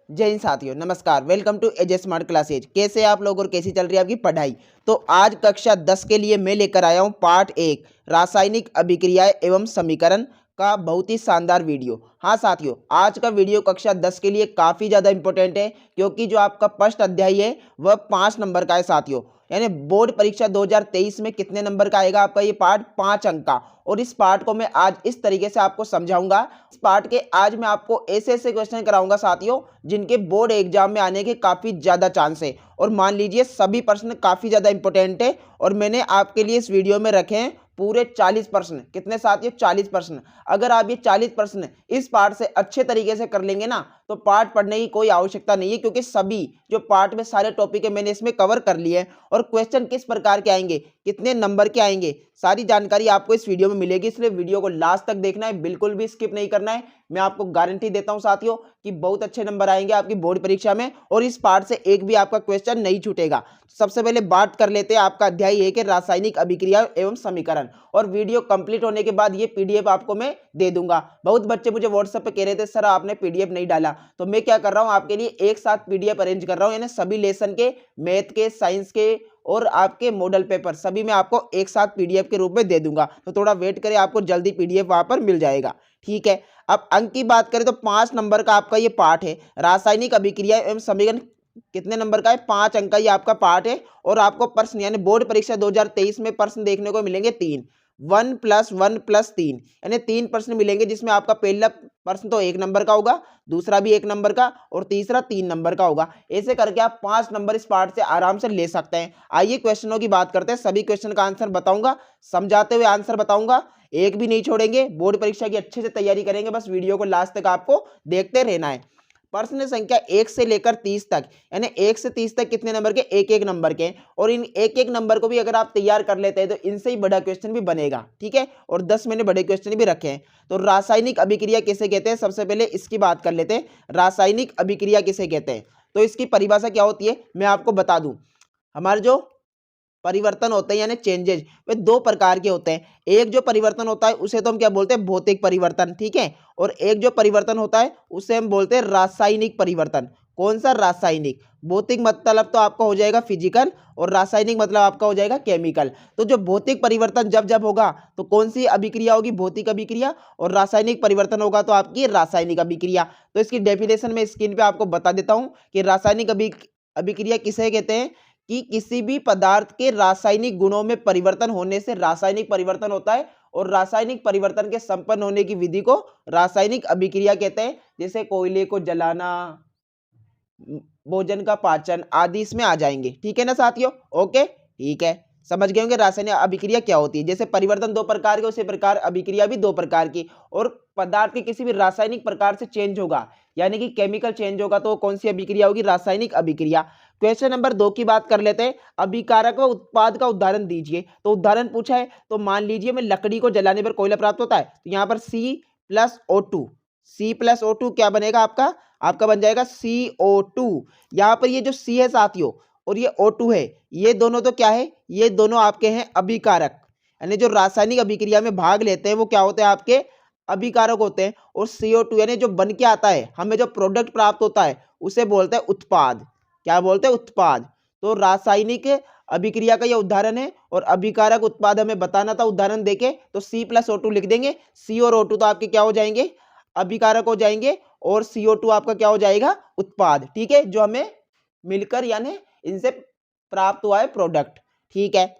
जय हिंद साथियों, नमस्कार। Welcome to AJ smart classes. कैसे आप लोग और कैसी चल रही है आपकी पढ़ाई। तो आज कक्षा 10 के लिए मैं लेकर आया हूं पार्ट 1 रासायनिक अभिक्रियाएं एवं समीकरण का बहुत ही शानदार वीडियो। हाँ साथियों, आज का वीडियो कक्षा 10 के लिए काफ़ी ज़्यादा इंपॉर्टेंट है, क्योंकि जो आपका फर्स्ट अध्याय है वह 5 नंबर का है साथियों। यानी बोर्ड परीक्षा 2023 में कितने नंबर का आएगा आपका ये पार्ट, 5 अंक का। और इस पार्ट को मैं आज इस तरीके से आपको समझाऊंगा। इस पार्ट के आज मैं आपको ऐसे ऐसे क्वेश्चन कराऊंगा साथियों, जिनके बोर्ड एग्जाम में आने के काफ़ी ज़्यादा चांस है। और मान लीजिए सभी प्रश्न काफ़ी ज़्यादा इंपॉर्टेंट है, और मैंने आपके लिए इस वीडियो में रखे हैं पूरे 40 प्रश्न। कितने साथियों? 40 प्रश्न। अगर आप ये 40 प्रश्न इस पार्ट से अच्छे तरीके से कर लेंगे ना, तो पार्ट पढ़ने की कोई आवश्यकता नहीं है, क्योंकि सभी जो पार्ट में सारे टॉपिक है मैंने इसमें कवर कर लिए हैं। और क्वेश्चन किस प्रकार के आएंगे, कितने नंबर के आएंगे, सारी जानकारी आपको इस वीडियो में मिलेगी। इसलिए वीडियो को लास्ट तक देखना है, बिल्कुल भी स्किप नहीं करना है। मैं आपको गारंटी देता हूं साथियों कि बहुत अच्छे नंबर आएंगे आपकी बोर्ड परीक्षा में, और इस पार्ट से एक भी आपका क्वेश्चन नहीं छूटेगा। सबसे पहले बात कर लेते हैं आपका अध्याय 1 है रासायनिक अभिक्रिया एवं समीकरण। और वीडियो कंप्लीट होने के बाद ये पीडीएफ आपको मैं दे दूंगा। बहुत बच्चे मुझे व्हाट्सएप पे कह रहे थे सर आपने पीडीएफ नहीं डाला, तो मैं क्या कर रहा हूं, आपके लिए एक साथ पीडीएफ अरेंज कर रहा हूं। यानी सभी लेसन के, मैथ के, साइंस के और आपके मॉडल पेपर सभी मैं आपको एक साथ पीडीएफ के रूप में दे दूंगा। तो थोड़ा वेट करें, आपको जल्दी पीडीएफ वहां पर मिल जाएगा। ठीक है, अब अंक की बात करें तो 5 नंबर का आपका ये पार्ट है रासायनिक अभिक्रिया एवं समीकरण। कितने नंबर का है? 5 अंक का ये आपका पार्ट है। और आपको प्रश्न यानी बोर्ड परीक्षा 2023 में प्रश्न देखने को मिलेंगे 3, 1 + 1 + 3, यानी 3 प्रश्न मिलेंगे, जिसमें आपका पहला प्रश्न तो 1 नंबर का होगा, दूसरा भी 1 नंबर का, और तीसरा 3 नंबर का होगा। ऐसे करके आप 5 नंबर इस पार्ट से आराम से ले सकते हैं। आइए क्वेश्चनों की बात करते हैं। सभी क्वेश्चन का आंसर बताऊंगा, समझाते हुए आंसर बताऊंगा, एक भी नहीं छोड़ेंगे। बोर्ड परीक्षा की अच्छे से तैयारी करेंगे, बस वीडियो को लास्ट तक आपको देखते रहना है। प्रश्न संख्या 1 से लेकर 30 तक, यानी 1 से 30 तक कितने नंबर के? एक एक नंबर के। और इन एक एक नंबर को भी अगर आप तैयार कर लेते हैं तो इनसे ही बड़ा क्वेश्चन भी बनेगा। ठीक है, और 10 मैंने बड़े क्वेश्चन भी रखे हैं। तो रासायनिक अभिक्रिया किसे कहते हैं, सबसे पहले इसकी बात कर लेते हैं। रासायनिक अभिक्रिया किसे कहते हैं, तो इसकी परिभाषा क्या होती है मैं आपको बता दूं। हमारे जो परिवर्तन होते हैं यानी चेंजेज, वे 2 प्रकार के होते हैं। एक जो परिवर्तन होता है उसे तो हम क्या बोलते हैं? भौतिक परिवर्तन। ठीक है, और एक जो परिवर्तन होता है उसे हम बोलते हैं रासायनिक परिवर्तन। कौन सा? रासायनिक। भौतिक मतलब तो आपका हो जाएगा फिजिकल, और रासायनिक मतलब आपका हो जाएगा केमिकल। तो जो भौतिक परिवर्तन जब जब होगा तो कौन सी अभिक्रिया होगी? भौतिक अभिक्रिया। और रासायनिक परिवर्तन होगा तो आपकी रासायनिक अभिक्रिया। तो इसकी डेफिनेशन में स्क्रीन पे आपको बता देता हूं कि रासायनिक अभिक्रिया किसे कहते हैं, कि किसी भी पदार्थ के रासायनिक गुणों में परिवर्तन होने से रासायनिक परिवर्तन होता है, और रासायनिक परिवर्तन के संपन्न होने की विधि को रासायनिक अभिक्रिया कहते हैं। जैसे कोयले को जलाना, भोजन का पाचन आदि इसमें आ जाएंगे। ठीक है ना साथियों? ओके, ठीक है, समझ गए होंगे रासायनिक अभिक्रिया क्या होती है। जैसे परिवर्तन 2 प्रकार के, उसी प्रकार अभिक्रिया भी 2 प्रकार की। और पदार्थ के किसी भी रासायनिक प्रकार से चेंज होगा, यानी कि केमिकल चेंज होगा, तो कौन सी अभिक्रिया होगी? रासायनिक अभिक्रिया। क्वेश्चन नंबर 2 की बात कर लेते हैं। अभिकारक व उत्पाद का उदाहरण दीजिए। तो उदाहरण पूछा है, तो मान लीजिए मैं लकड़ी को जलाने पर कोयला प्राप्त होता है, तो यहाँ पर C+O2, C+O2 क्या बनेगा आपका? आपका बन जाएगा CO2। यहाँ पर ये जो C है साथियों और ये O2 है, ये दोनों तो क्या है? ये दोनों आपके हैं अभिकारक, यानी जो रासायनिक अभिक्रिया में भाग लेते हैं वो क्या होते हैं? आपके अभिकारक होते हैं। और CO2 यानी जो बन के आता है, हमें जो प्रोडक्ट प्राप्त होता है उसे बोलते हैं उत्पाद। क्या बोलते हैं? उत्पाद। तो रासायनिक अभिक्रिया का ये उदाहरण है, और अभिकारक उत्पाद हमें बताना था उदाहरण देके, तो C+O2 लिख देंगे। C और O2 तो आपके क्या हो जाएंगे? अभिकारक हो जाएंगे, और CO2 आपका क्या हो जाएगा? उत्पाद। ठीक है, जो हमें मिलकर यानी इनसे प्राप्त हुआ है प्रोडक्ट। ठीक है,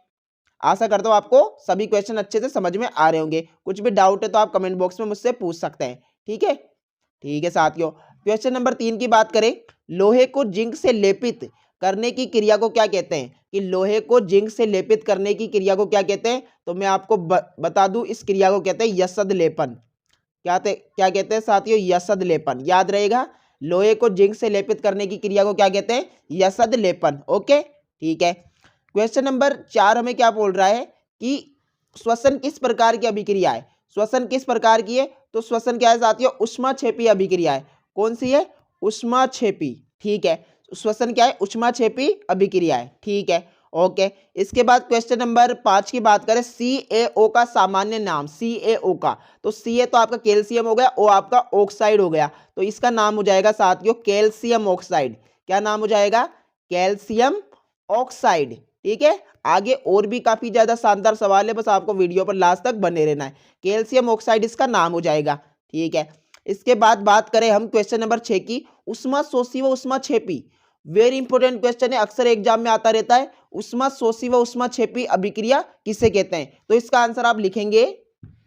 आशा करता हूं आपको सभी क्वेश्चन अच्छे से समझ में आ रहे होंगे। कुछ भी डाउट है तो आप कमेंट बॉक्स में मुझसे पूछ सकते हैं। ठीक है, ठीक है साथियों। क्वेश्चन नंबर 3 की बात करें। लोहे को जिंक से लेपित करने की क्रिया को क्या कहते हैं? कि लोहे को जिंक से लेपित करने की क्रिया को क्या कहते हैं? तो मैं आपको बता दूं, इस क्रिया को कहते हैं यशद लेपन। क्या कहते हैं साथियों? यशद लेपन। याद रहेगा, लोहे को जिंक से लेपित करने की क्रिया को क्या कहते हैं? यशद लेपन। ओके, ठीक है। क्वेश्चन नंबर 4 हमें क्या बोल रहा है कि श्वसन किस प्रकार की अभिक्रिया है? श्वसन किस प्रकार की है? तो श्वसन क्या है साथियों? ऊष्माक्षेपी अभिक्रिया है। कौन सी है? ऊष्माक्षेपी। ठीक है, श्वसन क्या है? ऊष्माक्षेपी अभिक्रिया है। ठीक है, ओके, इसके बाद क्वेश्चन नंबर 5 की बात करें, CaO का सामान्य नाम, CaO का, तो Ca तो आपका कैल्शियम हो गया, O आपका ऑक्साइड हो गया, तो इसका नाम हो जाएगा साथियों कैल्शियम ऑक्साइड। क्या नाम हो जाएगा? Calcium oxide. ठीक है, आगे और भी काफी ज्यादा शानदार सवाल है, बस आपको वीडियो पर लास्ट तक बने रहना है। कैल्शियम ऑक्साइड इसका नाम हो जाएगा। ठीक है, इसके बाद बात करें हम क्वेश्चन नंबर 6 की, उष्मा शोषी व उष्मा छेपी। वेरी इंपॉर्टेंट क्वेश्चन है, अक्सर एग्जाम में आता रहता है। उष्मा शोषी व उष्मा छेपी अभिक्रिया किसे कहते हैं? तो इसका आंसर आप लिखेंगे,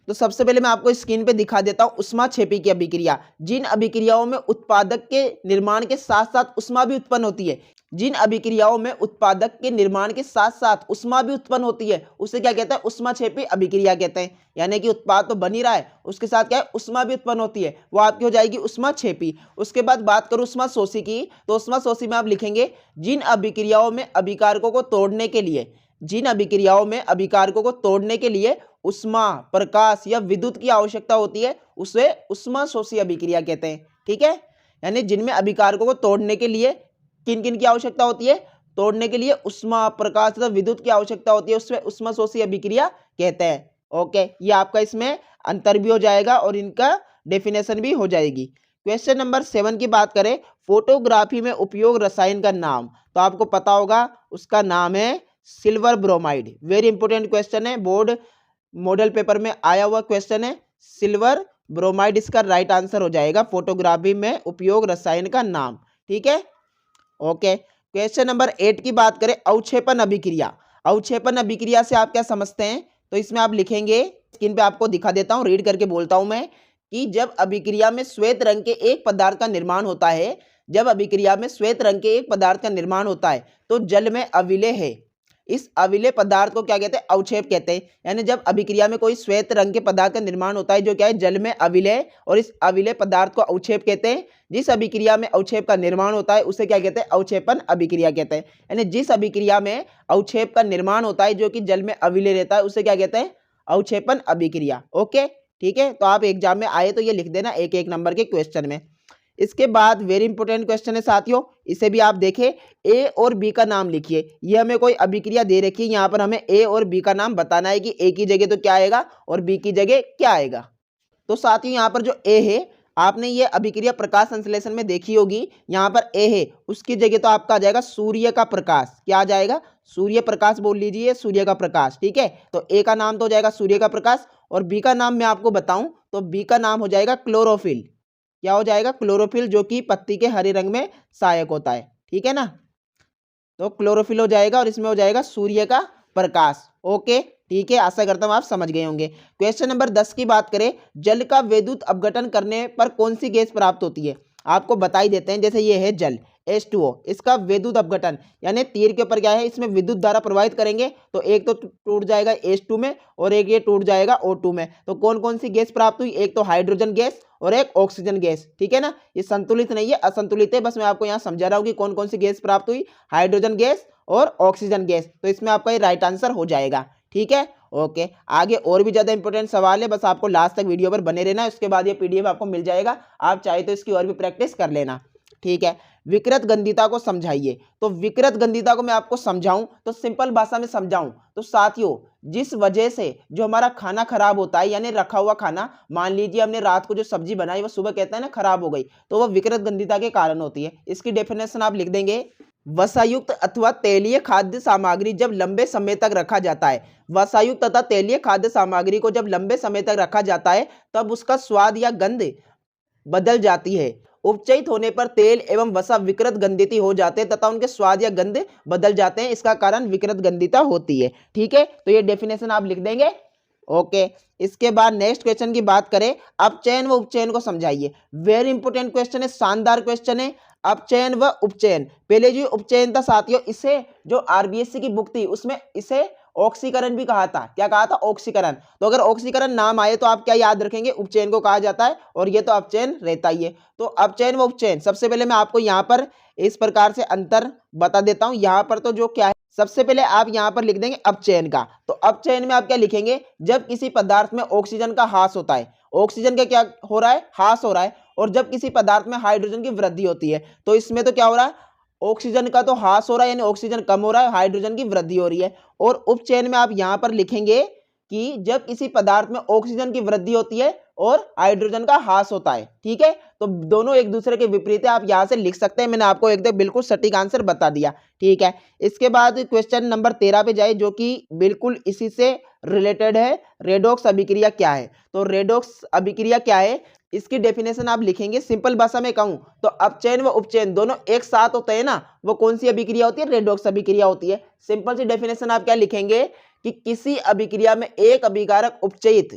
तो सबसे पहले मैं आपको स्क्रीन पे दिखा देता हूं उष्मा छेपी की अभिक्रिया। जिन अभिक्रियाओं में उत्पादक के निर्माण के साथ साथ उष्मा भी उत्पन्न होती है, जिन अभिक्रियाओं में उत्पादक के निर्माण के साथ साथ उष्मा भी उत्पन्न होती है, उसे क्या कहते हैं? उष्मा छेपी अभिक्रिया कहते हैं। यानी कि उत्पाद तो बन ही रहा है, उसके साथ क्या है? उष्मा भी उत्पन्न होती है, वो आपकी हो जाएगी उष्मा छेपी। उसके बाद बात करूं उष्मा शोषी की, तो उष्मा शोषी में आप लिखेंगे जिन अभिक्रियाओं में अभिकारकों को तोड़ने के लिए, जिन अभिक्रियाओं में अभिकारकों को तोड़ने के लिए उष्मा, प्रकाश या विद्युत की आवश्यकता होती है, उसे उष्मा शोषी अभिक्रिया कहते हैं। ठीक है, यानी जिनमें अभिकारकों को तोड़ने के लिए किन किन की आवश्यकता होती है? तोड़ने के लिए उष्मा, प्रकाश तथा विद्युत की आवश्यकता होती है, उसमें उष्मा शोषी अभिक्रिया कहते हैं। ओके, ये आपका इसमें अंतर भी हो जाएगा और इनका डेफिनेशन भी हो जाएगी। क्वेश्चन नंबर 7 की बात करें, फोटोग्राफी में उपयोग रसायन का नाम, तो आपको पता होगा उसका नाम है silver bromide. Very important question है, बोर्ड मॉडल पेपर में आया हुआ क्वेश्चन है, सिल्वर ब्रोमाइड इसका राइट आंसर हो जाएगा, फोटोग्राफी में उपयोग रसायन का नाम। ठीक है, ओके, क्वेश्चन नंबर 8 की बात करें, अवक्षेपण अभिक्रिया। अवक्षेपण अभिक्रिया से आप क्या समझते हैं? तो इसमें आप लिखेंगे, स्क्रीन पे आपको दिखा देता हूं, रीड करके बोलता हूं मैं, कि जब अभिक्रिया में श्वेत रंग के एक पदार्थ का निर्माण होता है, जब अभिक्रिया में श्वेत रंग के एक पदार्थ का निर्माण होता है तो जल में अविलेय है, इस अविलेय पदार्थ को क्या कहते हैं? अवक्षेप कहते हैं। यानी जब अभिक्रिया में कोई श्वेत रंग के पदार्थ का निर्माण होता है जो क्या है? जल में अविलेय, और इस अविलेय पदार्थ को अवक्षेप कहते हैं। जिस अभिक्रिया में अवक्षेप का निर्माण होता है उसे क्या कहते हैं? अवक्षेपण अभिक्रिया कहते हैं। यानी जिस अभिक्रिया में अवक्षेप का निर्माण होता है जो कि जल में अविलेय रहता है उसे क्या कहते हैं? अवक्षेपण अभिक्रिया। ओके, ठीक है, तो आप एग्जाम में आए तो ये लिख देना एक एक नंबर के क्वेश्चन में। इसके बाद वेरी इंपॉर्टेंट क्वेश्चन है साथियों, इसे भी आप देखें, ए और बी का नाम लिखिए। ये हमें कोई अभिक्रिया दे रखी है, यहाँ पर हमें ए और बी का नाम बताना है कि ए की जगह तो क्या आएगा और बी की जगह क्या आएगा। तो साथियों यहाँ पर जो ए है, आपने ये अभिक्रिया प्रकाश संश्लेषण में देखी होगी, यहाँ पर ए है, उसकी जगह तो आपका आ जाएगा सूर्य का प्रकाश। क्या आ जाएगा? सूर्य प्रकाश बोल लीजिए, सूर्य का प्रकाश। ठीक है, तो ए का नाम तो हो जाएगा सूर्य का प्रकाश, और बी का नाम मैं आपको बताऊं तो बी का नाम हो जाएगा क्लोरोफिल। क्या हो जाएगा? क्लोरोफिल, जो कि पत्ती के हरे रंग में सहायक होता है। ठीक है ना, तो क्लोरोफिल हो जाएगा और इसमें हो जाएगा सूर्य का प्रकाश। ओके, ठीक है, आशा करता हूं आप समझ गए होंगे। क्वेश्चन नंबर 10 की बात करें, जल का विद्युत अपघटन करने पर कौन सी गैस प्राप्त होती है? आपको बता ही देते हैं, जैसे ये है जल H2O, इसका विद्युत अपघटन यानी तीर के ऊपर क्या है, इसमें विद्युत धारा प्रवाहित करेंगे तो एक तो टूट जाएगा H2 में और एक ये टूट जाएगा O2 में। तो कौन कौन सी गैस प्राप्त हुई? एक तो हाइड्रोजन गैस और एक ऑक्सीजन गैस। ठीक है ना, ये संतुलित नहीं है, असंतुलित है, बस मैं आपको यहाँ समझा रहा हूँ कि कौन कौन सी गैस प्राप्त हुई, हाइड्रोजन गैस और ऑक्सीजन गैस। तो इसमें आपका ये राइट आंसर हो जाएगा। ठीक है, ओके, आगे और भी ज्यादा इंपॉर्टेंट सवाल है, बस आपको लास्ट तक वीडियो पर बने रहना है, उसके बाद ये पीडीएफ आपको मिल जाएगा, आप चाहे तो इसकी और भी प्रैक्टिस कर लेना। ठीक है, विकृत गंधिता को समझाइए। तो विकृत गंधिता को मैं आपको समझाऊं तो सिंपल भाषा में समझाऊं तो साथियों, जिस वजह से जो हमारा खाना खराब होता है, यानी रखा हुआ खाना, मान लीजिए हमने रात को जो सब्जी बनाई वो सुबह कहते हैं ना खराब हो गई, तो वह विकृत गंधिता के कारण होती है। इसकी डेफिनेशन आप लिख देंगे, वसायुक्त अथवा तेलीय खाद्य सामग्री जब लंबे समय तक रखा जाता है, वसायुक्त तथा तेलीय खाद्य सामग्री को जब लंबे समय तक रखा जाता है तब उसका स्वाद या गंध बदल जाती है। उपचयित होने पर तेल एवं वसा विकृत गंधित हो जाते हैं तथा उनके स्वाद या गंध बदल जाते हैं, इसका कारण विकृत गंधिता होती है। ठीक है, तो ये डेफिनेशन आप लिख देंगे। ओके, इसके बाद नेक्स्ट क्वेश्चन की बात करें, अपचयन व उपचयन को समझाइए। वेरी इंपॉर्टेंट क्वेश्चन है, शानदार क्वेश्चन है। अपचयन व उपचयन, पहले जो उपचयन था साथियों, इसे जो आरबीएससी की बुक थी उसमें इसे ऑक्सीकरण भी कहा था। क्या कहा था? ऑक्सीकरण। तो अगर ऑक्सीकरण नाम आए तो आप क्या याद रखेंगे? उपचयन को कहा जाता है, और ये तो अपचयन रहता ही है। तो अपचयन व उपचयन, सबसे पहले मैं आपको यहाँ पर इस प्रकार से अंतर बता देता हूँ। यहाँ पर तो जो क्या है, सबसे पहले आप यहाँ पर लिख देंगे अपचयन का। तो अपचयन में आप क्या लिखेंगे? जब किसी पदार्थ में ऑक्सीजन का ह्रास होता है, ऑक्सीजन का क्या हो रहा है? ह्रास हो रहा है। और जब किसी पदार्थ में हाइड्रोजन की वृद्धि होती है तो इसमें तो क्या हो रहा है? ऑक्सीजन का तो ह्रास हो रहा है, यानी ऑक्सीजन कम हो रहा है, हाइड्रोजन की वृद्धि हो रही है। और उपचयन में आप यहां पर लिखेंगे कि जब किसी पदार्थ में ऑक्सीजन की वृद्धि होती है और हाइड्रोजन का ह्रास होता है। ठीक है, तो दोनों एक दूसरे के विपरीत है, आप यहां से लिख सकते हैं। मैंने आपको एकदम बिल्कुल सटीक आंसर बता दिया। ठीक है, इसके बाद क्वेश्चन नंबर 13 पे जाए, जो कि बिल्कुल इसी से रिलेटेड है। रेडॉक्स अभिक्रिया क्या है? तो रेडॉक्स अभिक्रिया क्या है, इसकी डेफिनेशन आप लिखेंगे। सिंपल भाषा में कहूं तो अपचयन व उपचयन दोनों एक साथ होते हैं ना, वो कौन सी अभिक्रिया होती है? रेडॉक्स अभिक्रिया होती है। सिंपल सी डेफिनेशन आप क्या लिखेंगे कि किसी अभिक्रिया में एक अभिकारक उपचयित,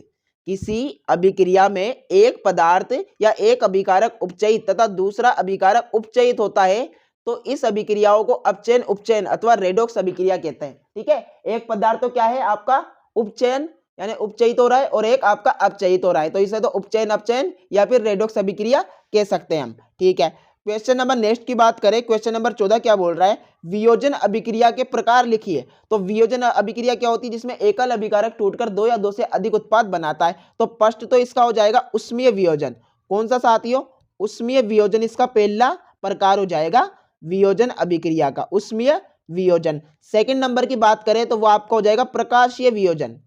किसी अभिक्रिया में एक पदार्थ या एक अभिकारक उपचयित तथा दूसरा अभिकारक उपचयित होता है, तो इस अभिक्रियाओं को अपचयन उपचयन अथवा रेडॉक्स अभिक्रिया कहते हैं। ठीक है, एक पदार्थ तो क्या है आपका उपचयन यानी उपचयित हो रहा है, और एक आपका अपचयित हो रहा है, तो इसे तो उपचयन अपचयन या फिर रेडॉक्स अभिक्रिया कह सकते हैं हम। ठीक है, क्वेश्चन नंबर नेक्स्ट की बात करें, क्वेश्चन नंबर 14 क्या बोल रहा है? वियोजन अभिक्रिया के प्रकार लिखिए। तो वियोजन अभिक्रिया क्या होती है? जिसमें एकल अभिकारक टूटकर दो या दो से अधिक उत्पाद बनाता है। तो फर्स्ट तो इसका हो जाएगा उष्मीय वियोजन। कौन सा साथियों? उष्मीय वियोजन इसका पहला प्रकार हो जाएगा वियोजन अभिक्रिया का, उष्मीय वियोजन। सेकंड नंबर की बात करें तो वो आपका हो जाएगा प्रकाशीय वियोजन।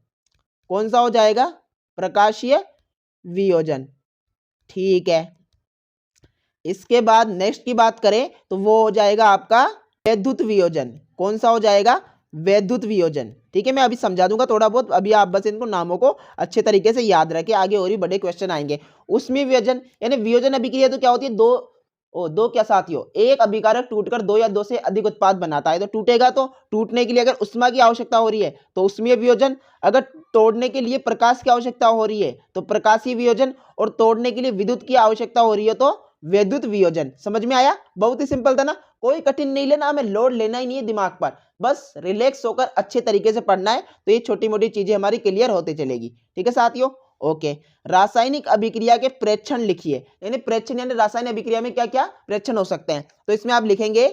कौन सा हो जाएगा? प्रकाशीय वियोजन। ठीक है, इसके बाद नेक्स्ट की बात करें तो वो हो जाएगा आपका वैद्युत वियोजन। कौन सा हो जाएगा? वैद्युत वियोजन। ठीक है, मैं अभी समझा दूंगा थोड़ा बहुत, अभी आप बस इनको नामों को अच्छे तरीके से याद रखें, आगे और ही बड़े क्वेश्चन आएंगे। उसमें वियोजन यानी वियोजन अभिक्रिया तो क्या होती है? दो क्या साथियों? एक अभिकारक टूटकर दो या दो से अधिक उत्पाद बनाता है। तो टूटेगा, तो टूटने के लिए अगर उष्मा की आवश्यकता हो रही है तो उष्मीय वियोजन, अगर तोड़ने के लिए प्रकाश की आवश्यकता हो रही है तो प्रकाशीय वियोजन, और तोड़ने के लिए विद्युत की आवश्यकता हो रही है तो वैद्युत वियोजन। समझ में आया? बहुत ही सिंपल था ना, कोई कठिन नहीं लेना, हमें लोड लेना ही नहीं है दिमाग पर, बस रिलैक्स होकर अच्छे तरीके से पढ़ना है, तो ये छोटी मोटी चीजें हमारी क्लियर होते चलेगी। ठीक है साथियों, ओके। रासायनिक अभिक्रिया के प्रेक्षण लिखिए, यानी प्रेक्षण यानी रासायनिक अभिक्रिया में क्या क्या प्रेक्षण हो सकते हैं। तो इसमें आप लिखेंगे,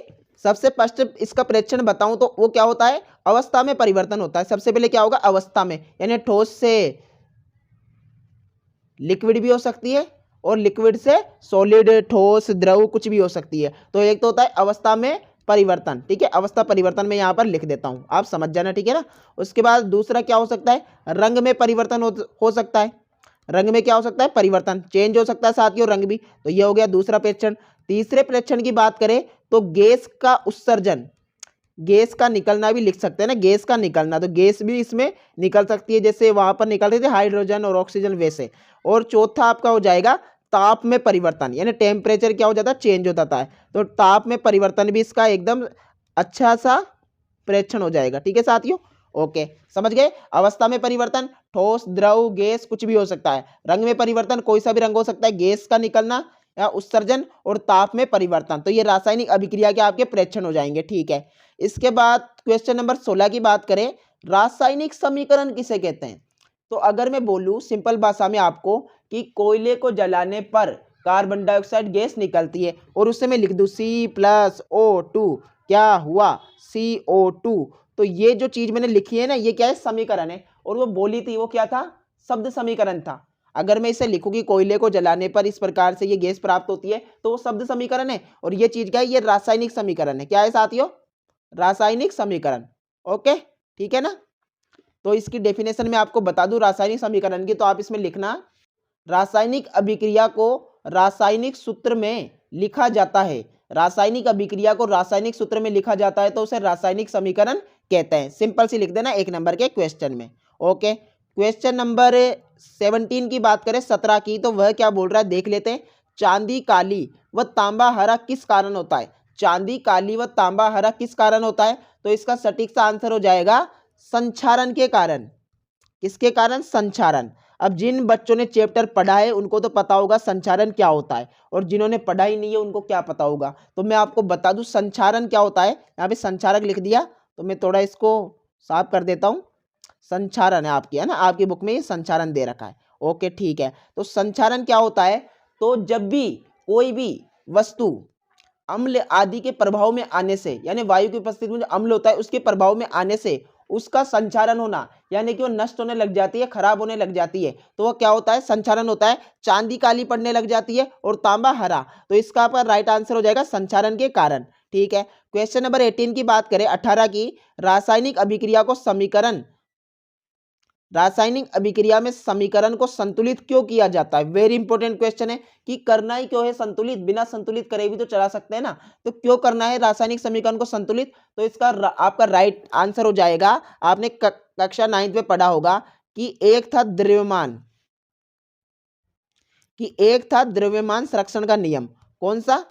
सबसे फर्स्ट इसका प्रेक्षण बताऊं तो वो क्या होता है? अवस्था में परिवर्तन होता है। सबसे पहले क्या होगा? अवस्था में, यानी ठोस से लिक्विड भी हो सकती है और लिक्विड से सॉलिड, ठोस, द्रव कुछ भी हो सकती है। तो एक तो होता है अवस्था में परिवर्तन। ठीक है, अवस्था परिवर्तन में यहां पर लिख देता हूं, आप समझ जाना। ठीक है ना, उसके बाद दूसरा क्या हो सकता है? रंग में परिवर्तन हो सकता है। रंग में क्या हो सकता है? परिवर्तन, चेंज हो सकता है साथियों, रंग भी। तो ये हो गया दूसरा प्रेक्षण। तीसरे प्रेक्षण की बात करें तो गैस का उत्सर्जन, गैस का निकलना भी लिख सकते हैं ना, गैस का निकलना, तो गैस भी इसमें निकल सकती है, जैसे वहां पर निकल रहे थे हाइड्रोजन और ऑक्सीजन वैसे। और चौथा आपका हो जाएगा ताप में परिवर्तन, यानी टेम्परेचर क्या हो जाता है? चेंज हो जाता है। तो ताप में परिवर्तन भी इसका एकदम अच्छा सा प्रेक्षण हो जाएगा। ठीक है साथियों, ओके, समझ गए? अवस्था में परिवर्तन, ठोस, द्रव, गैस कुछ भी हो सकता है। रंग में परिवर्तन, कोई सा भी रंग हो सकता है। गैस का निकलना या उत्सर्जन, और ताप में परिवर्तन, तो ये रासायनिक अभिक्रिया के आपके प्रेक्षण हो जाएंगे। ठीक है, इसके बाद क्वेश्चन नंबर 16 की बात करें, रासायनिक समीकरण किसे कहते हैं? तो अगर मैं बोलूं सिंपल भाषा में आपको कि कोयले को जलाने पर कार्बन डाइऑक्साइड गैस निकलती है, और उससे मैं लिख दूं C+O2, क्या हुआ? CO2। तो ये जो चीज मैंने लिखी है ना, ये क्या है? समीकरण है। और वो बोली थी, वो क्या था? शब्द समीकरण था। अगर मैं इसे लिखूं कि कोयले को जलाने पर इस प्रकार से ये गैस प्राप्त होती है, तो वो शब्द समीकरण है। और ये चीज क्या है? ये रासायनिक समीकरण है। क्या है साथियों? रासायनिक समीकरण। ओके, ठीक है ना। तो इसकी डेफिनेशन में आपको बता दूं रासायनिक समीकरण की, तो आप इसमें लिखना, रासायनिक अभिक्रिया को रासायनिक सूत्र में लिखा जाता है। रासायनिक अभिक्रिया को रासायनिक सूत्र में लिखा जाता है तो उसे रासायनिक समीकरण कहते हैं। सिंपल सी लिख देना एक नंबर के क्वेश्चन में। ओके, क्वेश्चन नंबर 17 की बात करें, 17 की, तो वह क्या बोल रहा है देख लेते हैं। चांदी काली व तांबा हरा किस कारण होता है? चांदी काली व तांबा हरा किस कारण होता है? तो इसका सटीक सा आंसर हो जाएगा संक्षारण के कारण। किसके कारण? संक्षारण। अब जिन बच्चों ने चैप्टर पढ़ा है उनको तो पता होगा संक्षारण क्या होता है, और जिन्होंने पढ़ा ही नहीं है उनको क्या पता होगा। तो मैं आपको बता दूं संक्षारण क्या होता है। यहाँ पे संक्षारक लिख दिया, तो मैं थोड़ा इसको साफ कर देता हूं। संक्षारण है आपकी, है ना, आपकी बुक में ये संक्षारण दे रखा है। ओके, ठीक है। तो संक्षारण क्या होता है? तो जब भी कोई भी वस्तु अम्ल आदि के प्रभाव में आने से, यानी वायु की उपस्थिति में जो अम्ल होता है उसके प्रभाव में आने से उसका संचारण होना, यानी कि वो नष्ट होने लग जाती है, खराब होने लग जाती है, तो वो क्या होता है? संचारण होता है। चांदी काली पड़ने लग जाती है और तांबा हरा, तो इसका पर राइट आंसर हो जाएगा संचारण के कारण। ठीक है। क्वेश्चन नंबर 18 की बात करें, 18 की, रासायनिक अभिक्रिया में समीकरण को संतुलित क्यों किया जाता है। वेरी इंपॉर्टेंट क्वेश्चन है कि करना ही क्यों है संतुलित, बिना संतुलित करे भी तो चला सकते हैं ना, तो क्यों करना है रासायनिक समीकरण को संतुलित। तो इसका आपका राइट आंसर हो जाएगा, आपने कक्षा 9th में पढ़ा होगा कि एक था द्रव्यमान संरक्षण का नियम। कौन सा?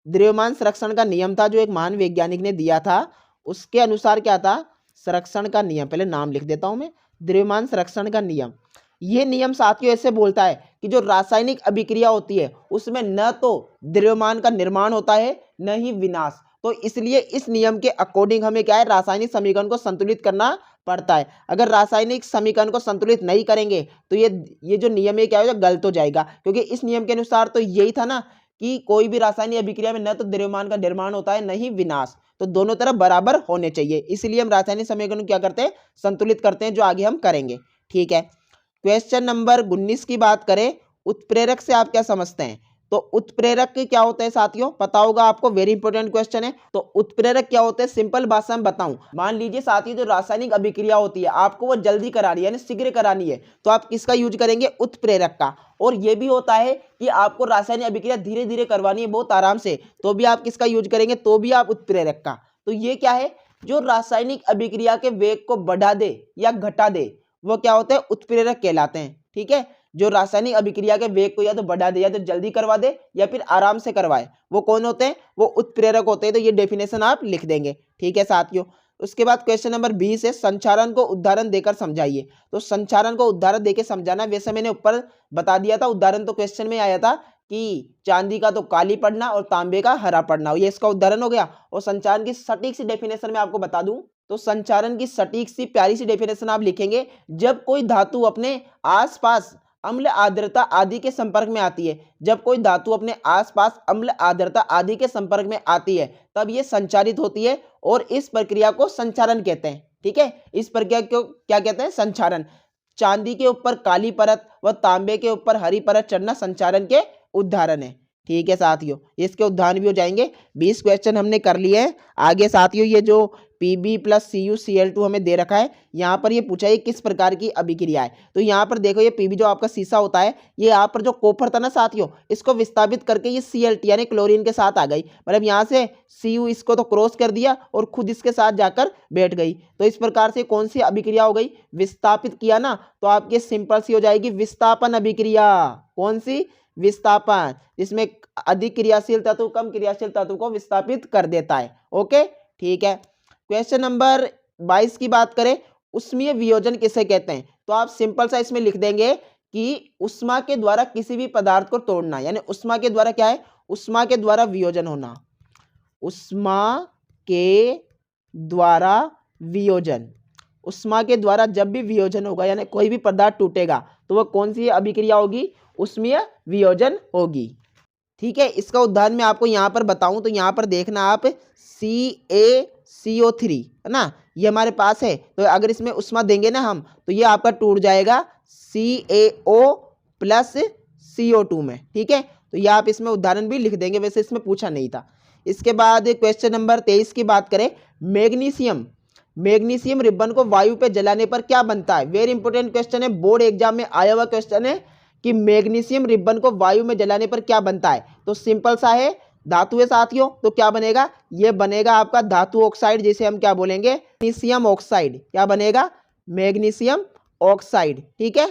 द्रव्यमान संरक्षण का नियम था जो एक महान वैज्ञानिक ने दिया था। उसके अनुसार क्या था? संरक्षण का नियम, पहले नाम लिख देता हूं मैं, द्रव्यमान संरक्षण का नियम। ये नियम साथियों ऐसे बोलता है कि जो रासायनिक अभिक्रिया होती है उसमें न तो द्रव्यमान का निर्माण होता है न ही विनाश। तो इसलिए इस नियम के अकॉर्डिंग हमें क्या है, रासायनिक समीकरण को संतुलित करना पड़ता है। अगर रासायनिक समीकरण को संतुलित नहीं करेंगे तो ये जो नियम है क्या हो जाएगा, गलत हो जाएगा। क्योंकि इस नियम के अनुसार तो यही था ना कि कोई भी रासायनिक अभिक्रिया में न तो द्रव्यमान का निर्माण होता है न ही विनाश, तो दोनों तरफ बराबर होने चाहिए। इसलिए हम रासायनिक समीकरण क्या करते हैं, संतुलित करते हैं, जो आगे हम करेंगे। ठीक है। क्वेश्चन नंबर 19 की बात करें, उत्प्रेरक से आप क्या समझते हैं। तो उत्प्रेरक क्या होते हैं साथियों, पता होगा आपको, वेरी इंपॉर्टेंट क्वेश्चन है। तो उत्प्रेरक क्या होते हैं, सिंपल भाषा में बताऊं, मान लीजिए साथियों जो रासायनिक अभिक्रिया होती है आपको वो जल्दी करानी है, यानी शीघ्र करानी है, तो आप किसका यूज करेंगे, उत्प्रेरक का। और ये भी होता है कि आपको रासायनिक अभिक्रिया धीरे धीरे करवानी है, बहुत आराम से, तो भी आप किसका यूज करेंगे, तो भी आप उत्प्रेरक का। तो ये क्या है, जो रासायनिक अभिक्रिया के वेग को बढ़ा दे या घटा दे वो क्या होते हैं, उत्प्रेरक कहलाते हैं। ठीक है। जो रासायनिक अभिक्रिया के वेग को या तो बढ़ा दे या तो जल्दी करवा दे या फिर आराम से करवाए, वो कौन होते हैं, वो उत्प्रेरक होते हैं। तो ये डेफिनेशन आप लिख देंगे। ठीक है साथियों। उसके बाद क्वेश्चन नंबर 20 है, संचारण को उदाहरण देकर समझाइए। तो संचारण को उदाहरण देकर समझाना, वैसे मैंने ऊपर बता दिया था, उदाहरण तो क्वेश्चन में आया था कि चांदी का तो काली पड़ना और तांबे का हरा पड़ना, ये इसका उदाहरण हो गया। और संचारण की सटीक सी डेफिनेशन में आपको बता दूं, तो संचारण की सटीक सी प्यारी सी डेफिनेशन आप लिखेंगे, जब कोई धातु अपने आसपास अम्ल आर्द्रता आदि के संपर्क में आती है, जब कोई धातु अपने आसपास अम्ल आर्द्रता आदि के संपर्क में आती है तब ये संचारित होती है और इस प्रक्रिया को संचारण कहते हैं। ठीक है। इस प्रक्रिया को क्या कहते हैं, संचारण। चांदी के ऊपर काली परत व तांबे के ऊपर हरी परत चढ़ना संचारण के उदाहरण है। ठीक है साथियों, इसके उदाहरण भी हो जाएंगे। 20 क्वेश्चन हमने कर लिए हैं। आगे साथियों ये जो Pb प्लस CuCl2 हमें दे रखा है, यहाँ पर ये पूछा है किस प्रकार की अभिक्रिया है। तो यहाँ पर देखो, ये Pb जो आपका शीशा होता है, ये यहाँ पर जो कॉपर था ना साथियों, इसको विस्थापित करके ये Cl यानी क्लोरीन के साथ आ गई, मतलब यहाँ से Cu इसको तो क्रॉस कर दिया और खुद इसके साथ जाकर बैठ गई। तो इस प्रकार से कौन सी अभिक्रिया हो गई, विस्थापित किया ना, तो आपके सिंपल सी हो जाएगी विस्थापन अभिक्रिया। कौन सी, विस्थापन, जिसमें अधिक क्रियाशील तत्व कम क्रियाशील तत्व को विस्थापित कर देता है। ओके। ठीक है। क्वेश्चन नंबर 22 की बात करें, उष्मीय वियोजन किसे कहते हैं। तो आप सिंपल सा इसमें लिख देंगे कि उष्मा के द्वारा किसी भी पदार्थ को तोड़ना, यानी उष्मा के द्वारा क्या है, उष्मा के द्वारा वियोजन होना। उष्मा के द्वारा वियोजन, उष्मा के द्वारा जब भी वियोजन होगा यानी कोई भी पदार्थ टूटेगा तो वह कौन सी अभिक्रिया होगी, उष्मीय वियोजन होगी। ठीक है। इसका उदाहरण मैं आपको यहाँ पर बताऊं तो यहाँ पर देखना आप, CaCO3 है ना, ये हमारे पास है, तो अगर इसमें उष्मा देंगे ना हम तो ये आपका टूट जाएगा CaO प्लस CO2 में। ठीक है। तो ये आप इसमें उदाहरण भी लिख देंगे, वैसे इसमें पूछा नहीं था। इसके बाद क्वेश्चन नंबर 23 की बात करें, मैग्नीशियम रिबन को वायु पे जलाने पर क्या बनता है। वेरी इंपॉर्टेंट क्वेश्चन है, बोर्ड एग्जाम में आया हुआ क्वेश्चन है कि मैग्नीशियम रिबन को वायु में जलाने पर क्या बनता है। तो सिंपल सा है, धातु है साथियों, तो क्या बनेगा, ये बनेगा आपका धातु ऑक्साइड, जिसे हम क्या बोलेंगे, मैग्नीशियम ऑक्साइड। क्या बनेगा, मैग्नीशियम ऑक्साइड। ठीक है।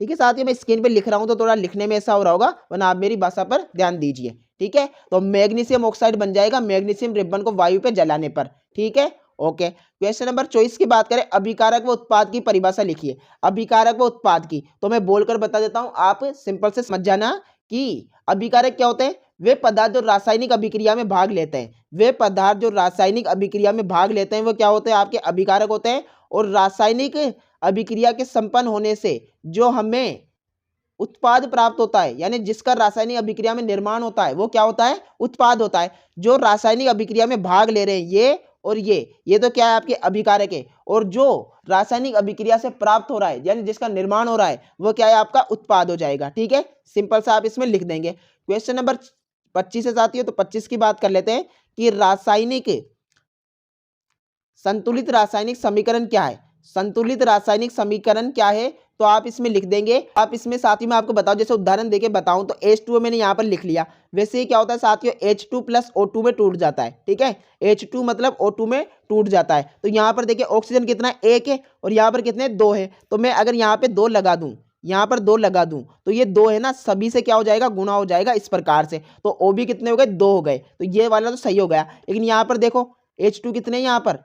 ठीक है साथियों, मैं स्क्रीन पे लिख रहा हूं तो थोड़ा लिखने में ऐसा हो रहा होगा, वरना आप मेरी भाषा पर ध्यान दीजिए। ठीक है। तो मैग्नीशियम ऑक्साइड बन जाएगा मैग्नीशियम रिबन को वायु पे जलाने पर। ठीक है। ओके। क्वेश्चन नंबर 24 की बात करें, अभिकारक व उत्पाद की परिभाषा लिखिए। अभिकारक व उत्पाद की तो मैं बोलकर बता देता हूं, आप सिंपल से समझ जाना कि अभिकारक क्या होते हैं, वे पदार्थ जो रासायनिक अभिक्रिया में भाग लेते हैं, वे पदार्थ जो रासायनिक अभिक्रिया में भाग लेते हैं वो क्या होते हैं, आपके अभिकारक होते हैं। और रासायनिक अभिक्रिया के संपन्न होने से जो हमें उत्पाद प्राप्त होता है, यानी जिसका रासायनिक अभिक्रिया में निर्माण होता है, वो क्या होता है, उत्पाद होता है। जो रासायनिक अभिक्रिया में भाग ले रहे हैं ये और ये तो क्या है, आपके अभिकारक है। और जो रासायनिक अभिक्रिया से प्राप्त हो रहा है, यानी जिसका निर्माण हो रहा है, वो क्या है, आपका उत्पाद हो जाएगा। ठीक है। सिंपल सा आप इसमें लिख देंगे। क्वेश्चन नंबर 25 है साथियों, तो 25 की बात कर लेते हैं कि संतुलित रासायनिक समीकरण क्या है। संतुलित रासायनिक समीकरण क्या है, तो आप इसमें लिख देंगे। आप इसमें साथियों मैं आपको बताऊं, जैसे उदाहरण देके बताऊं तो H2O मैंने यहाँ पर लिख लिया। वैसे ही क्या होता है साथियों, H2 प्लस O2 में टूट जाता है, ठीक है। H2 मतलब O2 में टूट जाता है। तो यहाँ पर देखिए ऑक्सीजन कितना है, 1 है, और यहाँ पर कितने 2 है। तो मैं अगर यहाँ पे 2 लगा दूं, यहाँ पर 2 लगा दूं, तो ये 2 है ना, सभी से क्या हो जाएगा, गुणा हो जाएगा इस प्रकार से। तो O भी कितने हो गए, 2 हो गए। तो ये वाला तो सही हो गया। लेकिन यहाँ पर देखो H2 कितने, यहाँ पर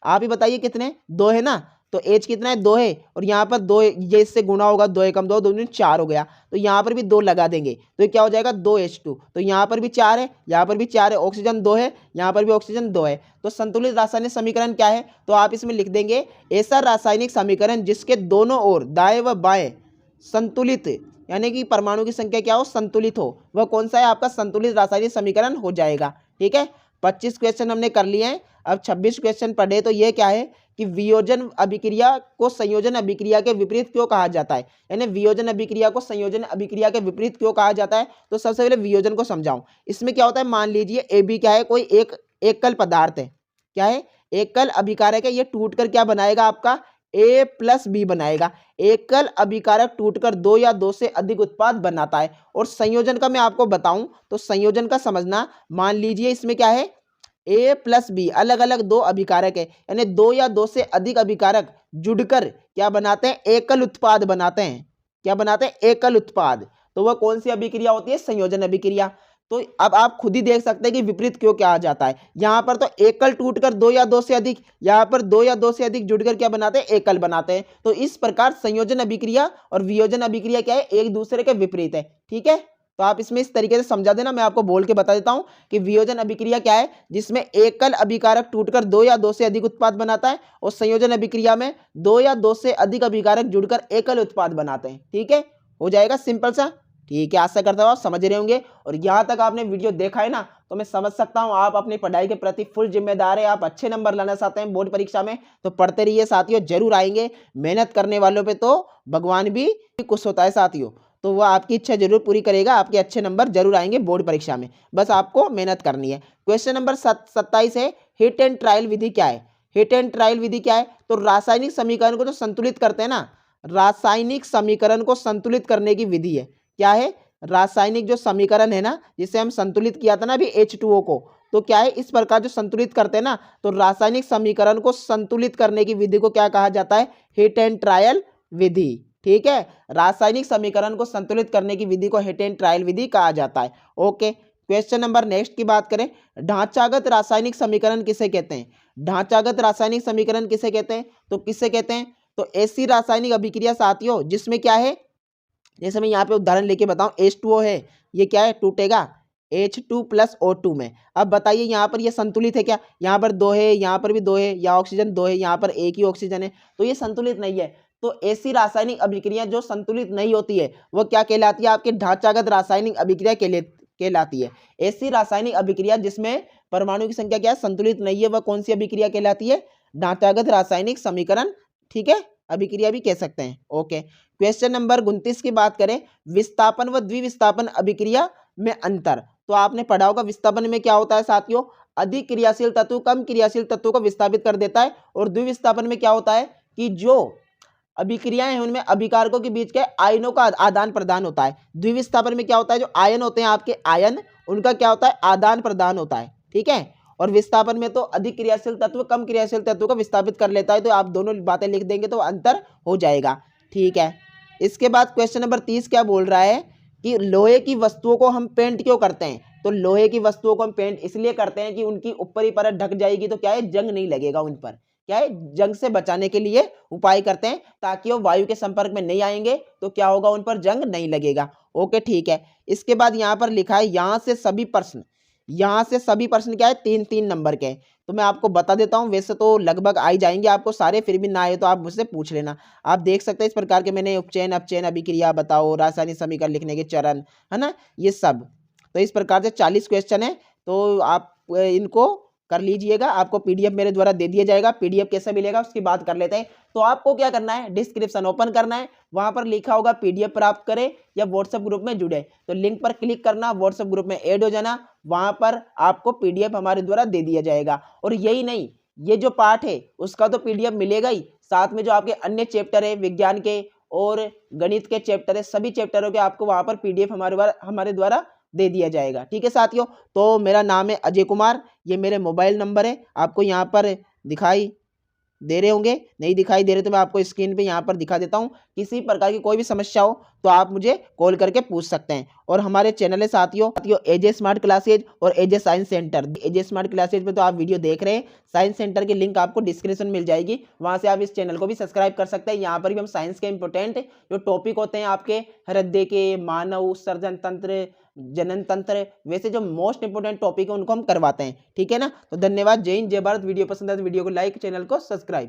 आप ही बताइए कितने, 2 है ना। तो H कितना है, 2 है, और यहाँ पर 2, ये इससे गुणा होगा, 2 एकम 2, 2 दूनी 4 हो गया। तो यहाँ पर भी 2 लगा देंगे, तो ये क्या हो जाएगा, 2H2। तो यहाँ पर भी 4 है, यहाँ पर भी 4 है, ऑक्सीजन 2 है, यहाँ पर भी ऑक्सीजन 2 है। तो संतुलित रासायनिक समीकरण क्या है, तो आप इसमें लिख देंगे ऐसा रासायनिक समीकरण जिसके दोनों ओर दाएं व बाएं संतुलित, यानी कि परमाणु की संख्या क्या हो, संतुलित हो, वह कौन सा है, आपका संतुलित रासायनिक समीकरण हो जाएगा। ठीक है, 25 क्वेश्चन हमने कर लिए हैं। अब 26 क्वेश्चन पढ़े। तो ये क्या है कि वियोजन अभिक्रिया को संयोजन अभिक्रिया के विपरीत क्यों कहा जाता है, यानी वियोजन अभिक्रिया को संयोजन अभिक्रिया के विपरीत क्यों कहा जाता है। तो सबसे पहले वियोजन को समझाऊं। इसमें क्या होता है, मान लीजिए AB क्या है, कोई एक एकल पदार्थ है, क्या है, एकल अभिकारक है। ये टूटकर क्या बनाएगा, आपका A प्लस B बनाएगा। एकल अभिकारक टूटकर 2 या 2 से अधिक उत्पाद बनाता है। और संयोजन का मैं आपको बताऊं तो संयोजन का समझना, मान लीजिए इसमें क्या है, A प्लस B अलग अलग 2 अभिकारक है, यानी 2 या 2 से अधिक अभिकारक जुड़कर क्या बनाते हैं, एकल उत्पाद बनाते हैं। क्या बनाते हैं, एकल उत्पाद। तो वह कौन सी अभिक्रिया होती है, संयोजन अभिक्रिया। तो अब आप खुद ही देख सकते हैं कि विपरीत क्यों क्या आ जाता है। यहां पर तो एकल टूटकर 2 या 2 से अधिक, यहां पर 2 या 2 से अधिक जुड़कर क्या बनाते हैं, एकल बनाते हैं। तो इस प्रकार संयोजन अभिक्रिया और वियोजन अभिक्रिया क्या है, एक दूसरे के विपरीत है। ठीक है, तो आप इसमें इस तरीके से समझा देना। मैं आपको बोल के बता देता हूं कि वियोजन अभिक्रिया क्या है, जिसमें एकल अभिकारक टूटकर 2 या 2 से अधिक उत्पाद बनाता है, और संयोजन अभिक्रिया में 2 या 2 से अधिक अभिकारक जुड़कर एकल उत्पाद बनाते हैं। ठीक है, हो जाएगा सिंपल सा। ठीक है, आशा करता हूं आप समझ रहे होंगे। और यहां तक आपने वीडियो देखा है ना, तो मैं समझ सकता हूं आप अपनी पढ़ाई के प्रति फुल जिम्मेदार है। आप अच्छे नंबर लाना चाहते हैं बोर्ड परीक्षा में, तो पढ़ते रहिए साथियों, जरूर आएंगे। मेहनत करने वालों पे तो भगवान भी खुश होता है साथियों। तो वह आपकी इच्छा जरूर पूरी करेगा, आपके अच्छे नंबर जरूर आएंगे बोर्ड परीक्षा में, बस आपको मेहनत करनी है। क्वेश्चन नंबर 27 है, हिट एंड ट्रायल विधि क्या है। हिट एंड ट्रायल विधि क्या है, तो रासायनिक समीकरण को जो संतुलित करते हैं ना, रासायनिक समीकरण को संतुलित करने की विधि है। क्या है, रासायनिक जो समीकरण है ना, जिसे हम संतुलित किया था ना अभी H2O को, तो क्या है, इस प्रकार जो संतुलित करते हैं ना, तो रासायनिक समीकरण को संतुलित करने की विधि को क्या कहा जाता है, हिट एंड ट्रायल विधि। ठीक है, रासायनिक समीकरण को संतुलित करने की विधि को हिट एंड ट्रायल विधि कहा जाता है। ओके, क्वेश्चन नंबर नेक्स्ट की बात करें, ढांचागत रासायनिक समीकरण किसे कहते हैं। ढांचागत रासायनिक समीकरण किसे कहते हैं, तो किसे कहते हैं, तो ऐसी रासायनिक अभिक्रिया साथियों जिसमें क्या है, जैसे मैं यहाँ पे उदाहरण लेके बताऊं, H2O है, ये क्या है, टूटेगा H2 प्लस O2 में। अब बताइए यहाँ पर ये संतुलित है क्या, यहाँ पर 2 है, यहाँ पर भी 2 है, यहाँ ऑक्सीजन 2 है, यहाँ पर एक ही ऑक्सीजन है, तो ये संतुलित नहीं है। तो ऐसी रासायनिक अभिक्रिया जो संतुलित नहीं होती है वो क्या कहलाती है, आपके ढांचागत रासायनिक अभिक्रिया कहलाती है। ऐसी रासायनिक अभिक्रिया जिसमें परमाणु की संख्या क्या है, संतुलित नहीं है, वह कौन सी अभिक्रिया कहलाती है, ढांचागत रासायनिक समीकरण। ठीक है, अभिक्रिया भी कह सकते हैं। ओके, क्वेश्चन नंबर 29 की बात करें, विस्थापन व द्विविस्थापन अभिक्रिया में अंतर। तो आपने पढ़ा होगा विस्थापन में क्या होता है साथियों, अधिक क्रियाशील तत्व कम क्रियाशील तत्वों को विस्थापित कर देता है। और द्विविस्थापन में क्या होता है कि जो अभिक्रियाएं हैं उनमें अभिकारकों के बीच के आयनों का आदान प्रदान होता है। द्विविस्थापन में क्या होता है, जो आयन होते हैं आपके आयन, उनका क्या होता है, आदान प्रदान होता है। ठीक है, और विस्थापन में तो अधिक क्रियाशील तत्व कम क्रियाशील तत्व को विस्थापित कर लेता है। तो आप दोनों बातें लिख देंगे तो अंतर हो जाएगा। ठीक है, इसके बाद क्वेश्चन नंबर 30 क्या बोल रहा है कि लोहे की वस्तुओं को हम पेंट क्यों करते हैं। तो लोहे की वस्तुओं को हम पेंट इसलिए करते हैं कि उनकी ऊपरी परत ढक जाएगी तो क्या है, जंग नहीं लगेगा उन पर, क्या है, जंग से बचाने के लिए उपाय करते हैं, ताकि वो वायु के संपर्क में नहीं आएंगे तो क्या होगा, उन पर जंग नहीं लगेगा। ओके, ठीक है। इसके बाद यहाँ पर लिखा है, यहाँ से सभी प्रश्न क्या है, 3-3 नंबर के। तो मैं आपको बता देता हूँ, वैसे तो लगभग आ ही जाएंगे आपको सारे, फिर भी ना आए तो आप मुझसे पूछ लेना। आप देख सकते हैं इस प्रकार के मैंने उपचयन अपचयन अभिक्रिया बताओ, रासायनिक समीकरण लिखने के चरण, है ना, ये सब। तो इस प्रकार से 40 क्वेश्चन है, तो आप इनको कर लीजिएगा। आपको पीडीएफ मेरे द्वारा दे दिया जाएगा। पीडीएफ कैसे मिलेगा उसकी बात कर लेते हैं। तो आपको क्या करना है, डिस्क्रिप्शन ओपन करना है, वहां पर लिखा होगा पीडीएफ प्राप्त करें या व्हाट्सएप ग्रुप में जुड़े, तो लिंक पर क्लिक करना, व्हाट्सएप ग्रुप में ऐड हो जाना, वहां पर आपको पीडीएफ हमारे द्वारा दे दिया जाएगा। और यही नहीं, ये जो पार्ट है उसका तो पीडीएफ मिलेगा ही, साथ में जो आपके अन्य चैप्टर है विज्ञान के और गणित के चैप्टर है, सभी चैप्टरों के आपको वहां पर पीडीएफ हमारे द्वारा दे दिया जाएगा। ठीक है साथियों, तो मेरा नाम है अजय कुमार, ये मेरे मोबाइल नंबर है, आपको यहाँ पर दिखाई दे रहे होंगे, नहीं दिखाई दे रहे तो मैं आपको स्क्रीन पे यहाँ पर दिखा देता हूँ। किसी प्रकार की कोई भी समस्या हो तो आप मुझे कॉल करके पूछ सकते हैं। और हमारे चैनल है साथियों एजे स्मार्ट क्लासेज और एजे साइंस सेंटर। एजे स्मार्ट क्लासेज पे तो आप वीडियो देख रहे हैं, साइंस सेंटर की लिंक आपको डिस्क्रिप्शन मिल जाएगी, वहाँ से आप इस चैनल को भी सब्सक्राइब कर सकते हैं। यहाँ पर भी हम साइंस के इंपॉर्टेंट जो टॉपिक होते हैं आपके हृदय के, मानव सर्जन तंत्र, जनन तंत्र, वैसे जो मोस्ट इंपोर्टेंट टॉपिक है उनको हम करवाते हैं। ठीक है ना, तो धन्यवाद, जय हिंद, जय भारत। वीडियो पसंद है तो वीडियो को लाइक, चैनल को सब्सक्राइब।